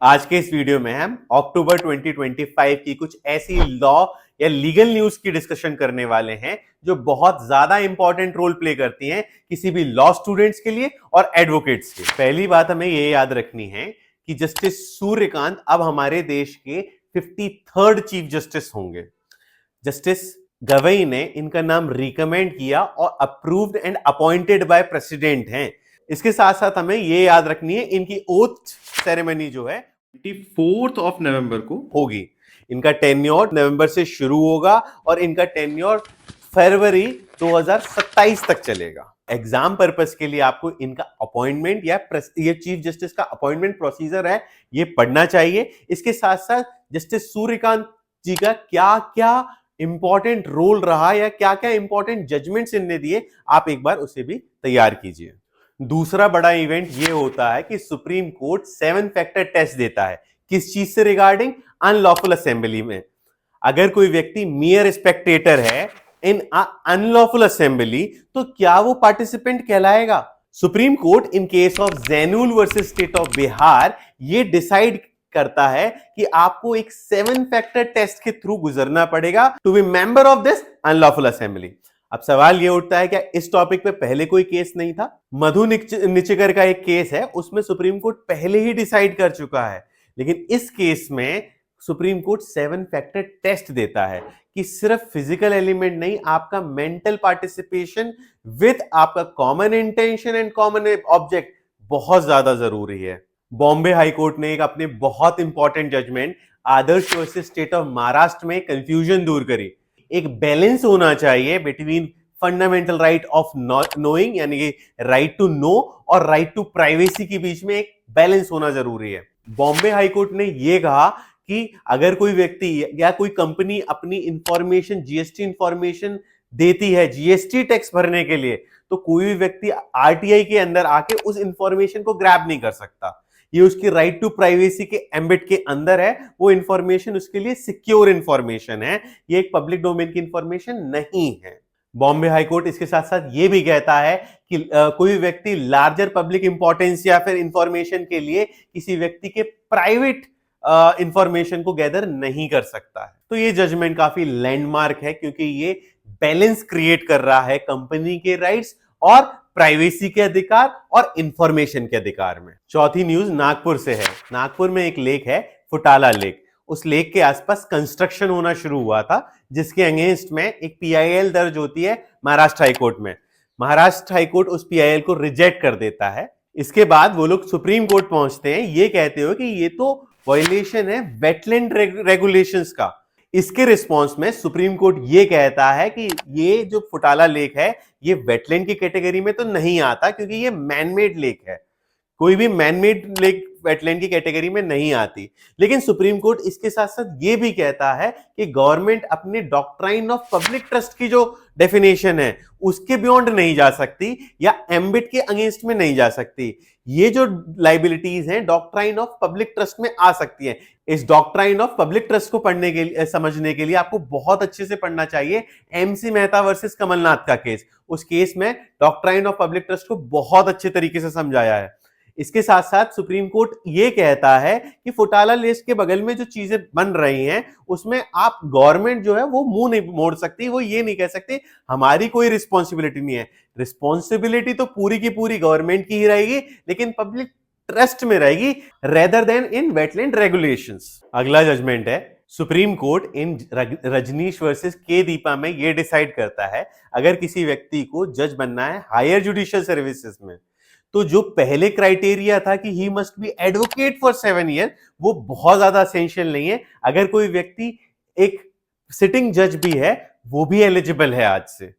आज के इस वीडियो में हम अक्टूबर 2025 की कुछ ऐसी लॉ या लीगल न्यूज की डिस्कशन करने वाले हैं जो बहुत ज्यादा इंपॉर्टेंट रोल प्ले करती हैं किसी भी लॉ स्टूडेंट्स के लिए और एडवोकेट्स के। पहली बात हमें ये याद रखनी है कि जस्टिस सूर्यकांत अब हमारे देश के 53rd चीफ जस्टिस होंगे। जस्टिस गवई ने इनका नाम रिकमेंड किया और approved and appointed by president हैं। इसके साथ साथ हमें ये याद रखनी है इनकी ओथ सेरेमनी जो है 24 नवंबर को होगी। इनका टेन्योर नवंबर से शुरू होगा और इनका टेन्योर फरवरी 2027 तक चलेगा। एग्जाम पर्पस के लिए आपको इनका अपॉइंटमेंट या ये चीफ जस्टिस का अपॉइंटमेंट प्रोसीजर है, ये पढ़ना चाहिए। इसके साथ साथ जस्टिस सूर्यकांत जी का क्या क्या इंपॉर्टेंट रोल रहा या क्या क्या इंपॉर्टेंट जजमेंट्स इनने दिए, आप एक बार उसे भी तैयार कीजिए। दूसरा बड़ा इवेंट ये होता है कि सुप्रीम कोर्ट 7 फैक्टर टेस्ट देता है। किस चीज से? रिगार्डिंग अनलॉफुल असेंबली में। अगर कोई व्यक्ति मियर स्पेक्टेटर है इन अनलॉफुल असेंबली तो क्या वो पार्टिसिपेंट कहलाएगा? Supreme court in case of Zainul versus state of Bihar ये डिसाइड करता है कि आपको एक 7 फैक्टर टेस्ट के थ्रू गुजरना पड़ेगा to be member of this unlawful assembly. अब सवाल यह उठता है क्या इस टॉपिक पे पहले कोई केस नहीं था? मधु निचिकर का एक केस है, उसमें सुप्रीम कोर्ट पहले ही डिसाइड कर चुका है। लेकिन इस केस में सुप्रीम कोर्ट 7 फैक्टर टेस्ट देता है कि सिर्फ फिजिकल एलिमेंट नहीं, आपका मेंटल पार्टिसिपेशन विद आपका common intention and common object बहुत ज्यादा जरूरी है। बॉम्बे हाई कोर्ट ने एक अपने बहुत important judgment Adarsh versus state of Maharashtra में कंफ्यूजन दूर करी। एक बैलेंस होना चाहिए between fundamental right of knowing यानी कि राइट टू नो और राइट टू प्राइवेसी के बीच में एक बैलेंस होना जरूरी है। बॉम्बे हाई कोर्ट ने यह कहा कि अगर कोई व्यक्ति या कोई कंपनी अपनी इंफॉर्मेशन जीएसटी इंफॉर्मेशन देती है जीएसटी टैक्स भरने के लिए, तो कोई भी व्यक्ति आरटीआई के अंदर आके उस इंफॉर्मेशन को ग्रैब नहीं कर सकता। ये उसकी राइट टू प्राइवेसी के एम्बिट के अंदर है, वो इंफॉर्मेशन उसके लिए सिक्योर इंफॉर्मेशन है, ये एक पब्लिक डोमेन की इंफॉर्मेशन नहीं है। बॉम्बे हाई कोर्ट इसके साथ साथ ये भी कहता है कि कोई व्यक्ति लार्जर पब्लिक इंपॉर्टेंस या फिर इंफॉर्मेशन के लिए किसी व्यक्ति के प्राइवेट इंफॉर्मेशन को गैदर नहीं कर सकता है। तो ये जजमेंट काफी लैंडमार्क है क्योंकि ये बैलेंस क्रिएट कर रहा है कंपनी के राइट्स और प्राइवेसी के अधिकार और इंफॉर्मेशन के अधिकार में। चौथी न्यूज नागपुर से है। नागपुर में एक लेक है फुटाला लेक। उस लेक के आसपास कंस्ट्रक्शन होना शुरू हुआ था जिसके अगेंस्ट में एक पीआईएल दर्ज होती है महाराष्ट्र हाईकोर्ट में। महाराष्ट्र हाईकोर्ट उस पीआईएल को रिजेक्ट कर देता है। इसके बाद वो लोग सुप्रीम कोर्ट पहुंचते हैं ये कहते हो कि ये तो वायलेशन है वेटलैंड रेगुलेशंस का। इसके रिस्पांस में सुप्रीम कोर्ट ये कहता है कि ये जो फुटाला लेक है ये वेटलैंड की कैटेगरी में तो नहीं आता क्योंकि ये मैनमेड लेक है। कोई भी मैनमेड लेक वेटलैंड की कैटेगरी में नहीं आती। लेकिन सुप्रीम कोर्ट इसके साथ साथ ये भी कहता है कि गवर्नमेंट अपने डॉक्ट्राइन ऑफ पब्लिक ट्रस्ट की जो डेफिनेशन है उसके बियॉन्ड नहीं जा सकती या एम्बिट के अगेंस्ट में नहीं जा सकती। ये जो लाइबिलिटीज हैं डॉक्ट्राइन ऑफ पब्लिक ट्रस्ट में आ सकती हैं। इस डॉक्ट्राइन ऑफ पब्लिक ट्रस्ट को पढ़ने के लिए समझने के लिए आपको बहुत अच्छे से पढ़ना चाहिए एमसी मेहता वर्सेस कमलनाथ का केस। उस केस में डॉक्ट्राइन ऑफ पब्लिक ट्रस्ट को बहुत अच्छे तरीके से समझाया है। इसके साथ साथ सुप्रीम कोर्ट ये कहता है कि फुटाला लेक के बगल में जो चीजें बन रही हैं उसमें आप गवर्नमेंट जो है वो मुंह नहीं मोड़ सकती, वो ये नहीं कह सकती हमारी कोई रिस्पॉन्सिबिलिटी नहीं है। रिस्पॉन्सिबिलिटी तो पूरी की पूरी गवर्नमेंट की ही रहेगी लेकिन पब्लिक ट्रस्ट में रहेगी rather then in wetland regulations. अगला जजमेंट है सुप्रीम कोर्ट इन रजनीश वर्सेस के दीपा में ये डिसाइड करता है अगर किसी व्यक्ति को जज बनना है हायर जुडिशियल सर्विसेज में तो जो पहले क्राइटेरिया था कि he must be advocate for 7 year वो बहुत ज्यादा एसेंशियल नहीं है। अगर कोई व्यक्ति एक सिटिंग जज भी है वो भी एलिजिबल है आज से।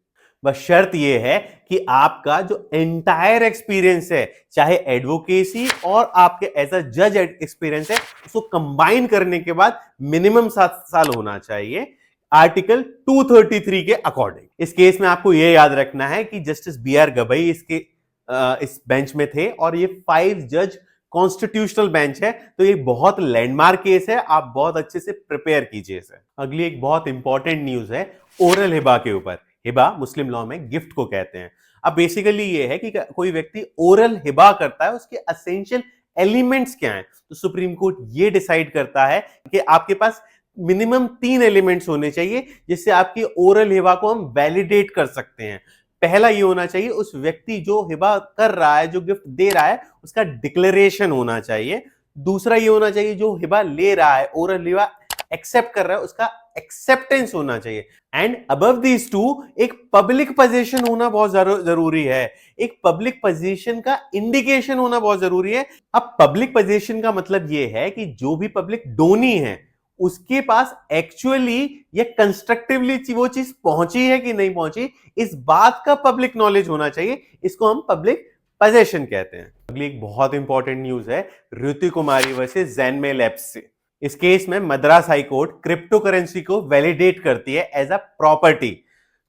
बस शर्त यह है कि आपका जो एंटायर एक्सपीरियंस है चाहे एडवोकेसी और आपके एज अ जज एक्सपीरियंस है उसको कंबाइन करने के बाद मिनिमम 7 साल होना चाहिए आर्टिकल 233 के अकॉर्डिंग। इस केस में आपको यह याद रखना है कि जस्टिस बीआर गवई इस बेंच में थे और ये 5 जज कॉन्स्टिट्यूशनल बेंच है, तो ये बहुत लैंडमार्क केस है, आप बहुत अच्छे से प्रिपेयर कीजिए इसे। अगली एक बहुत इंपॉर्टेंट न्यूज है ओरल हिबा के ऊपर। हिबा मुस्लिम लॉ में गिफ्ट को कहते हैं। अब बेसिकली ये है कि कोई व्यक्ति ओरल हिबा करता है उसके असेंशियल एलिमेंट्स क्या हैं। तो सुप्रीम कोर्ट ये डिसाइड करता है कि आपके पास मिनिमम 3 एलिमेंट्स होने चाहिए जिससे आपकी ओरल हिबा को हम वैलिडेट कर सकते हैं। पहला ये होना चाहिए, उस व्यक्ति जो हिबा कर रहा है, जो गिफ्ट दे रहा है, उसका डिक्लेरेशन होना चाहिए। दूसरा ये होना चाहिए, जो हिबा ले रहा है, ओरल हिबा एक्सेप्ट कर रहा है, उसका एक्सेप्टेंस होना चाहिए। एंड अबव दीज टू एक पब्लिक पोजीशन होना बहुत जरूरी है। एक पब्लिक पोजीशन का इंडिकेशन होना बहुत जरूरी है। अब पब्लिक पोजीशन का मतलब यह है कि जो भी पब्लिक डोनी है उसके पास एक्चुअली या कंस्ट्रक्टिवली वो चीज पहुंची है कि नहीं पहुंची, इस बात का पब्लिक नॉलेज होना चाहिए। इसको हम पब्लिक पोजीशन कहते हैं। अगली एक बहुत इंपॉर्टेंट न्यूज है ऋतु कुमारी वर्सेस ज़ेनमे लैब्स से। इस केस में Madras high court crypto currency को वैलिडेट करती है as a property.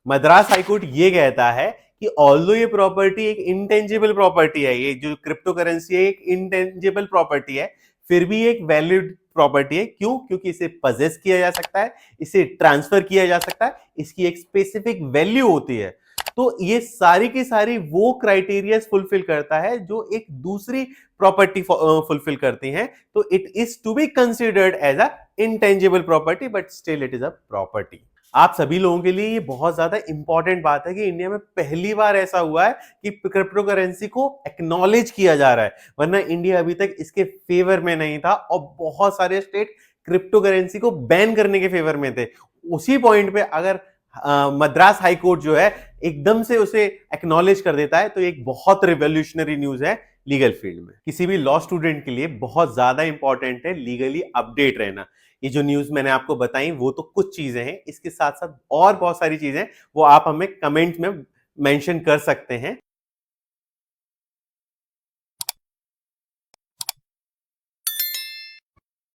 Madras high court ये कहता है कि ऑल्दो ये प्रॉपर्टी एक इंटेंजिबल प्रॉपर्टी है, ये जो क्रिप्टो करेंसी है एक इंटेंजिबल प्रॉपर्टी है, फिर भी एक वैलिड प्रॉपर्टी है। क्यों? क्योंकि इसे पजेस किया जा सकता है, इसे ट्रांसफर किया जा सकता है, इसकी एक स्पेसिफिक वैल्यू होती है। तो ये सारी की सारी वो क्राइटेरियाज फुलफिल करता है जो एक दूसरी प्रॉपर्टी फुलफिल करती हैं। तो it is to be considered as a intangible property but still it is a property. आप सभी लोगों के लिए ये बहुत ज्यादा इंपॉर्टेंट बात है कि इंडिया में पहली बार ऐसा हुआ है कि क्रिप्टो करेंसी को एक्नॉलेज किया जा रहा है, वरना इंडिया अभी तक इसके फेवर में नहीं था और बहुत सारे स्टेट क्रिप्टो करेंसी को बैन करने के फेवर में थे। उसी पॉइंट पे अगर मद्रास हाई कोर्ट जो है एकदम से उसे एक्नॉलेज कर देता है तो एक बहुत रिवॉल्यूशनरी न्यूज है लीगल फील्ड में। किसी भी लॉ स्टूडेंट के लिए बहुत ज्यादा इंपॉर्टेंट है लीगली अपडेट रहना। ये जो न्यूज मैंने आपको बताई वो तो कुछ चीजें हैं, इसके साथ साथ और बहुत सारी चीजें वो आप हमें कमेंट में मेंशन कर सकते हैं।